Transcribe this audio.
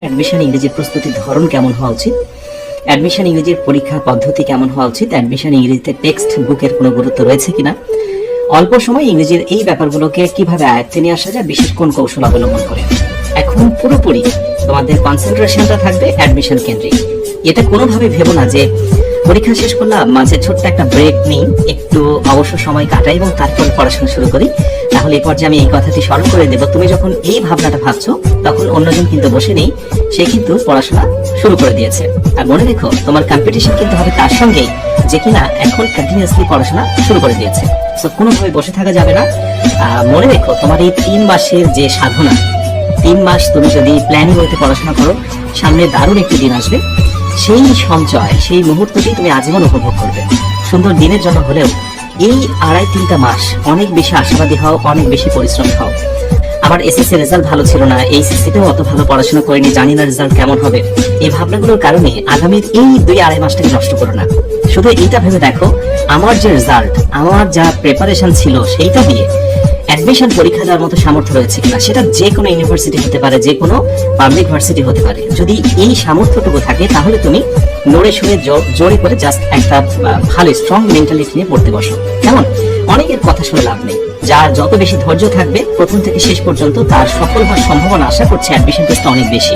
Admission ইংরেজির প্রস্তুতির ধরন কেমন হওয়া উচিত, অ্যাডমিশন ইংরেজির পরীক্ষা পদ্ধতি কেমন হওয়া উচিত, অ্যাডমিশন ইংরেজিতে টেক্সট বুকের কোনো গুরুত্ব রয়েছে কিনা, অল্প সময় ইংরেজির এই ব্যাপারগুলোকে কিভাবে আয়ত্তে নিয়ে আসা যায়, বিশেষ কোন কৌশল অবলম্বন করে। এখন পুরোপুরি তোমাদের কনসেন্ট্রেশনটা থাকবে অ্যাডমিশন কেন্দ্রিক। এটা কোনোভাবে ভেবো না যে পরীক্ষা শেষ করলাম, মাঝে ছোট্ট একটা ব্রেক নিই, একটু অবসর সময় কাটাই এবং তারপর পড়াশোনা শুরু করি। তাহলে এই পর্যায়ে আমি এই কথাটি স্মরণ করে দেবো, তুমি যখন এই ভাবনাটা ভাবছো তখন অন্যজন কিন্তু বসে নেই, সে কিন্তু পড়াশোনা শুরু করে দিয়েছে। আর মনে রেখো, তোমার কম্পিটিশন কিন্তু হবে তার সঙ্গেই যে কিনা এখন কন্টিনিউয়াসলি পড়াশোনা শুরু করে দিয়েছে। তো কোনোভাবে বসে থাকা যাবে না। মনে রেখো, তোমার এই 3 মাসের যে সাধনা, 3 মাস তুমি যদি প্ল্যানিং হইতে পড়াশোনা করো, সামনে দারুণ একটি দিন আসবে। সেই সঞ্চয়, সেই মুহূর্তটি তুমি আজীবন উপভোগ করবে। সুন্দর দিনের জন্য হলেও এই 2.5-3টা মাস অনেক বেশি আশাবাদী হও, অনেক বেশি পরিশ্রমী হও। আমার এসএসসি রেজাল্ট ভালো ছিল না, এইচএসসিতেও অত ভালো পড়াশোনা করিনি, জানি না রেজাল্ট কেমন হবে। এই ভাবনাগুলোর কারণে আগামীর এই 2-2.5 মাসটাকে নষ্ট করো না। শুধু এইটা ভেবে দেখো, আমার যে রেজাল্ট, আমার যা প্রিপারেশন ছিল, সেইটা দিয়ে অ্যাডমিশন পরীক্ষা দেওয়ার মতো সামর্থ্য রয়েছে কিনা। সেটা যে কোনো ইউনিভার্সিটি হতে পারে, যে কোনো পাবলিক ভার্সিটি হতে পারে। যদি এই সামর্থ্যটুকু থাকে তাহলে তুমি নড়ে সরে জোরে করে জাস্ট একটা ভালো স্ট্রং মেন্টালিটি নিয়ে পড়তে বসো। কেমন? অনেকের কথা শুনে লাভ নেই। যার যত বেশি ধৈর্য থাকবে প্রথম থেকে শেষ পর্যন্ত, তার সফল হওয়ার সম্ভাবনা আশা করছে অ্যাডমিশন টেস্টে অনেক বেশি।